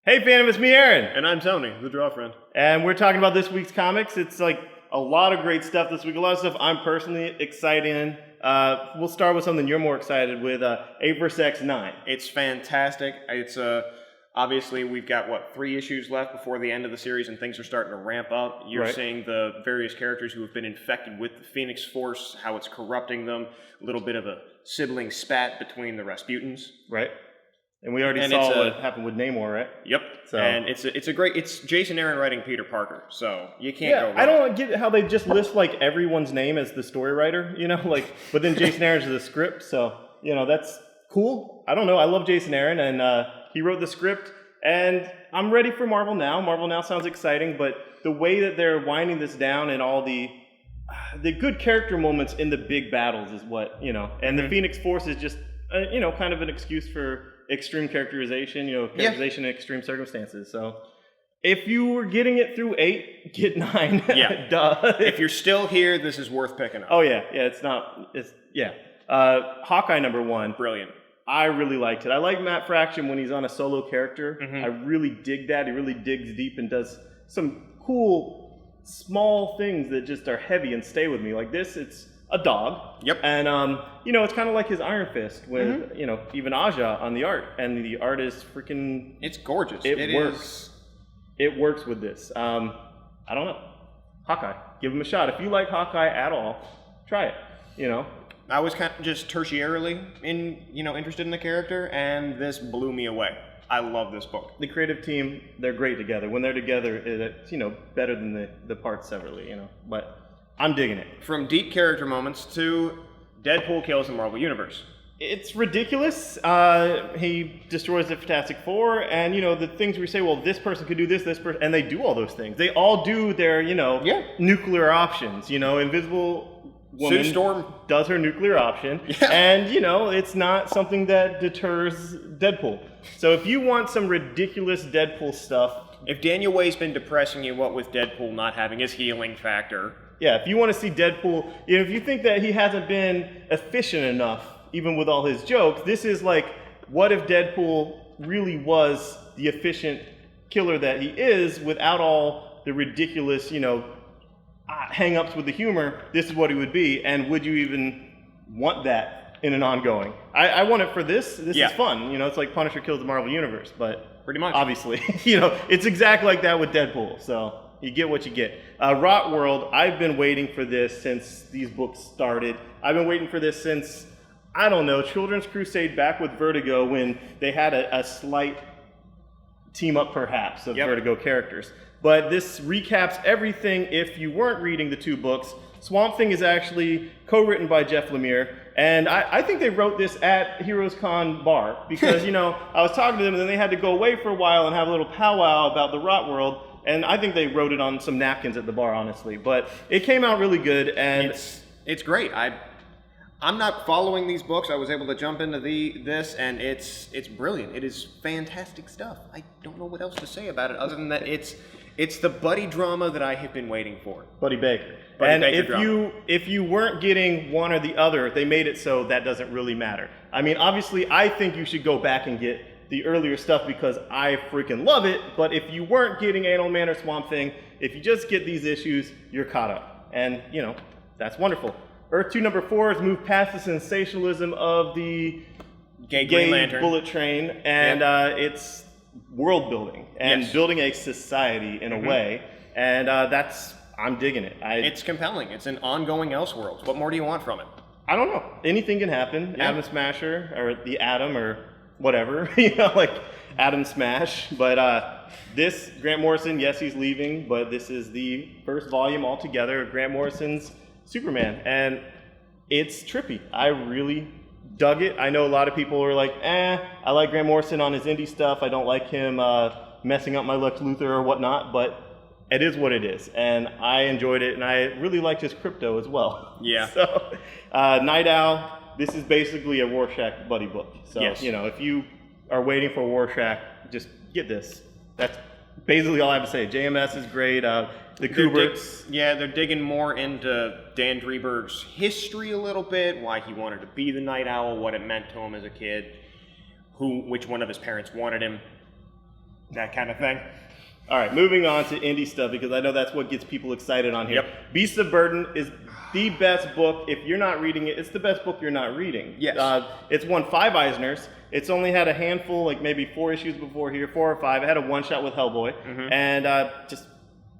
Hey Phantom, it's me, Aaron. And I'm Tony, the draw friend. And we're talking about this week's comics. It's like a lot of great stuff this week. A lot of stuff I'm personally excited in. We'll start with something you're more excited with, AVENGERS X9. It's fantastic. It's obviously we've got, 3 issues left before the end of the series and things are starting to ramp up. You're seeing the various characters who have been infected with the Phoenix Force, how it's corrupting them. A little bit of a sibling spat between the Rasputins. Right. And we already saw what happened with Namor, right? Yep. So. And it's Jason Aaron writing Peter Parker, so you can't go wrong. I don't get how they just list like everyone's name as the story writer, but then Jason Aaron's the script, so that's cool. I don't know. I love Jason Aaron, and he wrote the script, and I'm ready for Marvel Now. Marvel Now sounds exciting, but the way that they're winding this down and all the good character moments in the big battles is what and the Phoenix Force is just kind of an excuse for extreme characterization, characterization in extreme circumstances. So if you were getting it through 8, get 9. Yeah. Duh. If you're still here, this is worth picking up. Oh yeah. Hawkeye #1. Brilliant. I really liked it. I like Matt Fraction when he's on a solo character. I really dig that. He really digs deep and does some cool small things that just are heavy and stay with me. Like this, it's a dog. Yep. And, it's kind of like his Iron Fist with, even Aja on the art. And the art is freaking... It's gorgeous. It works. It works with this. I don't know. Hawkeye. Give him a shot. If you like Hawkeye at all, try it, I was kind of just tertiarily interested in the character, and this blew me away. I love this book. The creative team, they're great together. When they're together, it's, better than the parts separately, But... I'm digging it. From deep character moments to Deadpool kills the Marvel Universe. It's ridiculous. He destroys the Fantastic Four, and the things we say, well, this person could do this person, and they do all those things. They all do their, nuclear options. Invisible Woman Storm does her nuclear option, and it's not something that deters Deadpool. So if you want some ridiculous Deadpool stuff, if Daniel Way's been depressing you, what with Deadpool not having his healing factor. Yeah, if you want to see Deadpool, if you think that he hasn't been efficient enough, even with all his jokes, this is like, what if Deadpool really was the efficient killer that he is without all the ridiculous, hang-ups with the humor? This is what he would be, and would you even want that in an ongoing? I want it for this. This is fun. It's like Punisher kills the Marvel Universe, but pretty much, obviously, it's exactly like that with Deadpool, so... You get what you get. Rot World, I've been waiting for this since these books started. I've been waiting for this since, I don't know, Children's Crusade back with Vertigo when they had a slight team up perhaps of Vertigo characters. But this recaps everything if you weren't reading the 2 books. Swamp Thing is actually co-written by Jeff Lemire. And I think they wrote this at Heroes Con Bar because, I was talking to them and then they had to go away for a while and have a little powwow about the Rot World. And I think they wrote it on some napkins at the bar, honestly. But it came out really good, and it's great. I'm not following these books. I was able to jump into this, and it's brilliant. It is fantastic stuff. I don't know what else to say about it other than that it's the buddy drama that I have been waiting for. Buddy Baker. If you weren't getting one or the other, they made it so that doesn't really matter. I mean, obviously, I think you should go back and get the earlier stuff because I freaking love it, but if you weren't getting Animal Man or Swamp Thing, if you just get these issues, you're caught up. And, that's wonderful. Earth 2 #4 has moved past the sensationalism of the gay bullet train, and it's world building and building a society in a way, and I'm digging it. It's compelling. It's an ongoing Elseworlds. What more do you want from it? I don't know. Anything can happen. Atom Smasher, or the Atom, or whatever, like Atom Smash. But this, Grant Morrison, yes, he's leaving, but this is the first volume altogether of Grant Morrison's Superman, and it's trippy. I really dug it. I know a lot of people are like, I like Grant Morrison on his indie stuff. I don't like him messing up my Lex Luthor or whatnot, but it is what it is, and I enjoyed it, and I really liked his crypto as well. Yeah. So, Night Owl, this is basically a Rorschach buddy book. So, if you are waiting for Rorschach, just get this. That's basically all I have to say. JMS is great. The Kubricks. They're digging more into Dan Dreberg's history a little bit, why he wanted to be the Night Owl, what it meant to him as a kid, which one of his parents wanted him. that kind of thing. All right, moving on to indie stuff, because I know that's what gets people excited on here. Yep. Beasts of Burden is the best book. If you're not reading it, it's the best book you're not reading. Yes. It's won 5 Eisners. It's only had a handful, like maybe 4 issues before here, 4 or 5. It had a one-shot with Hellboy. And just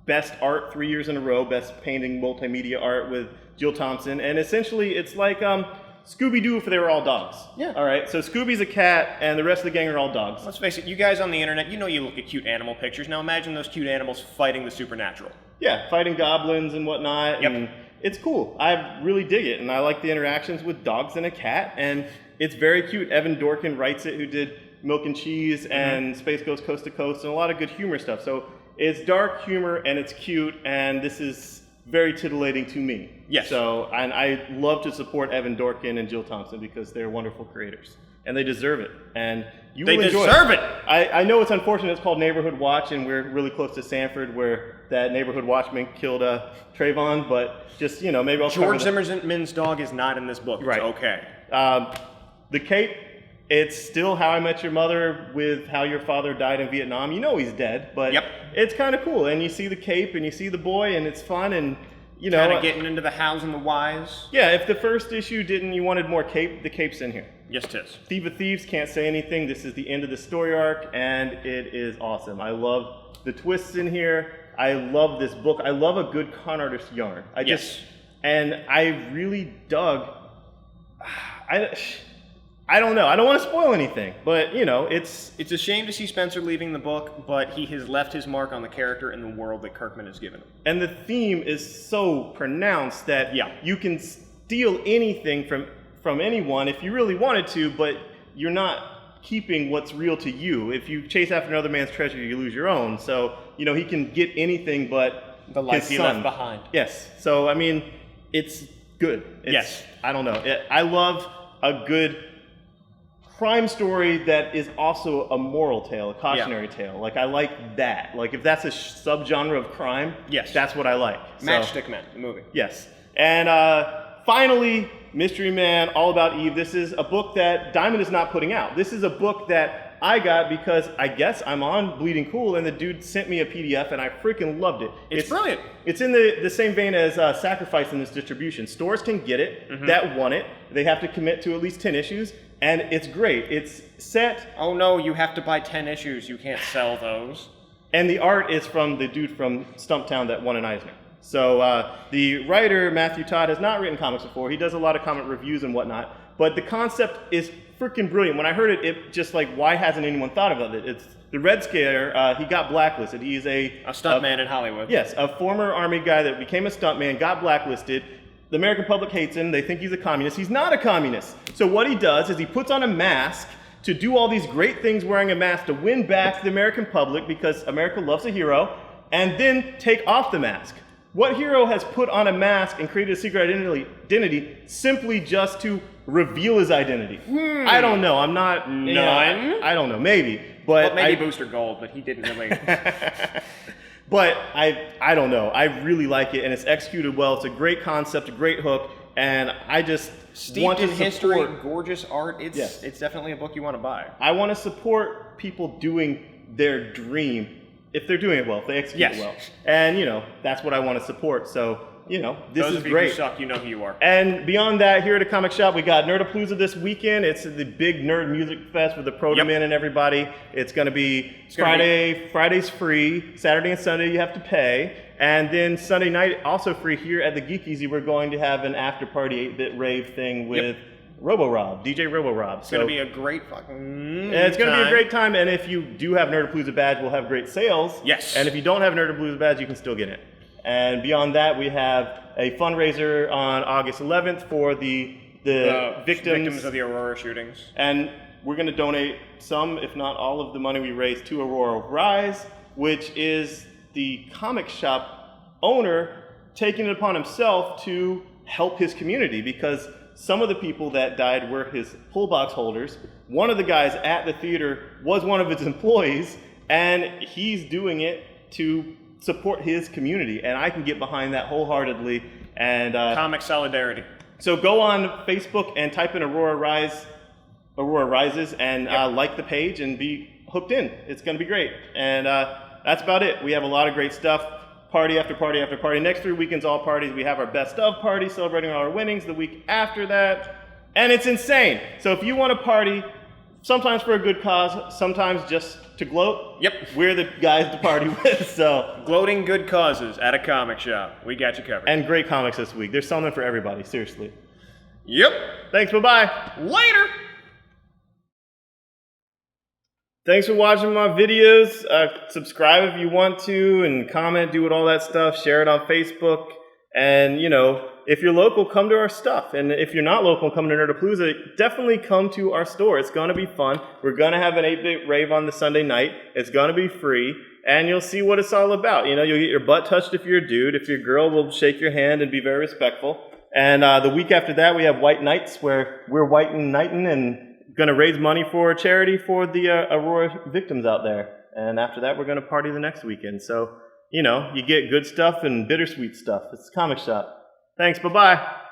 best art 3 years in a row, best painting multimedia art with Jill Thompson. And essentially, it's like Scooby-Doo if they were all dogs. Yeah. All right, so Scooby's a cat, and the rest of the gang are all dogs. Let's face it, you guys on the internet, you know you look at cute animal pictures. Now imagine those cute animals fighting the supernatural. Yeah, fighting goblins and whatnot. Yep. And it's cool. I really dig it, and I like the interactions with dogs and a cat, and it's very cute. Evan Dorkin writes it, who did Milk and Cheese and Space Ghost Coast to Coast, and a lot of good humor stuff. So it's dark humor, and it's cute, and this is very titillating to me. Yes. So, and I love to support Evan Dorkin and Jill Thompson because they're wonderful creators, and they deserve it. And you will enjoy it. I know it's unfortunate it's called Neighborhood Watch, and we're really close to Sanford, where that neighborhood watchman killed Trayvon, but just, you know, maybe I'll George Zimmerman's dog is not in this book. Right. It's okay. The Cape, it's still How I Met Your Mother with how your father died in Vietnam. You know he's dead, but it's kind of cool. And you see the Cape, and you see the boy, and it's fun, and you know, kind of getting into the hows and the whys. Yeah, if the first issue you wanted more Cape, the Cape's in here. Yes, it is. Thief of Thieves, can't say anything. This is the end of the story arc, and it is awesome. I love the twists in here. I love this book. I love a good con artist yarn. And I really dug. I don't know. I don't want to spoil anything, but you know, it's a shame to see Spencer leaving the book, but he has left his mark on the character and the world that Kirkman has given him. And the theme is so pronounced that you can steal anything from anyone if you really wanted to, but you're not keeping what's real to you. If you chase after another man's treasure, you lose your own. So, you know, he can get anything but the life he left behind. Yes. So, I mean, it's good. I don't know. I love a good crime story that is also a moral tale, a cautionary tale. Like, I like that. Like, if that's a subgenre of crime, that's what I like. Matchstick Men, the movie. Yes. And finally, Mysteryman, All About Eve. This is a book that Diamond is not putting out. This is a book that I got because I guess I'm on Bleeding Cool, and the dude sent me a PDF, and I freaking loved it. It's brilliant. It's in the same vein as Sacrifice in this distribution. Stores can get it that want it. They have to commit to at least 10 issues, and it's great. It's set. Oh no, you have to buy 10 issues. You can't sell those. And the art is from the dude from Stumptown that won an Eisner. So the writer, Matthew Todd, has not written comics before. He does a lot of comic reviews and whatnot. But the concept is freaking brilliant. When I heard it, it just like, why hasn't anyone thought of it? It's the Red Scare. He got blacklisted. He's a stuntman in Hollywood. Yes, a former army guy that became a stuntman, got blacklisted. The American public hates him. They think he's a communist. He's not a communist. So what he does is he puts on a mask to do all these great things wearing a mask to win back the American public because America loves a hero, and then take off the mask. What hero has put on a mask and created a secret identity simply just to reveal his identity? I don't know. I'm not... None? I don't know. Maybe. But maybe Booster Gold, but he didn't really... But I don't know. I really like it, and it's executed well. It's a great concept, a great hook, and I just want to support... history, gorgeous art. It's definitely a book you want to buy. I want to support people doing their dream if they're doing it well, if they execute it well. And, you know, that's what I want to support. So, you know, this is great. Those of you who suck, you know who you are. And beyond that, here at a comic shop, we got Nerdapalooza this weekend. It's the big nerd music fest with the Proto-Men and everybody. It's going to be Friday's free. Saturday and Sunday you have to pay. And then Sunday night, also free here at the Geek Easy. We're going to have an after-party 8-bit rave thing with... Robo-Rob, DJ Robo-Rob. It's going to be a great fucking It's going to be a great time, and if you do have Nerdapalooza badge, we'll have great sales. Yes. And if you don't have Nerdapalooza badge, you can still get it. And beyond that, we have a fundraiser on August 11th for the victims of the Aurora shootings. And we're going to donate some, if not all of the money we raise to Aurora Rise, which is the comic shop owner taking it upon himself to help his community, because some of the people that died were his pull box holders. One of the guys at the theater was one of his employees, and he's doing it to support his community. And I can get behind that wholeheartedly. And comic solidarity. So go on Facebook and type in Aurora Rises, and like the page and be hooked in. It's going to be great. And that's about it. We have a lot of great stuff. Party after party after party. Next 3 weekends, all parties. We have our best of party celebrating all our winnings the week after that. And it's insane. So if you want to party, sometimes for a good cause, sometimes just to gloat, yep, we're the guys to party with. So gloating good causes at a comic shop. We got you covered. And great comics this week. There's something for everybody, seriously. Yep. Thanks, bye-bye. Later. Thanks for watching my videos. Subscribe if you want to, and comment, do all that stuff. Share it on Facebook. And, you know, if you're local, come to our stuff. And if you're not local, come to Nerdapalooza, definitely come to our store. It's going to be fun. We're going to have an 8-bit rave on the Sunday night. It's going to be free. And you'll see what it's all about. You know, you'll get your butt touched if you're a dude. If you're a girl, we'll shake your hand and be very respectful. And the week after that, we have White Nights, where we're white and knighting and going to raise money for a charity for the Aurora victims out there. And after that, we're going to party the next weekend. So, you know, you get good stuff and bittersweet stuff. It's a comic shop. Thanks, bye-bye.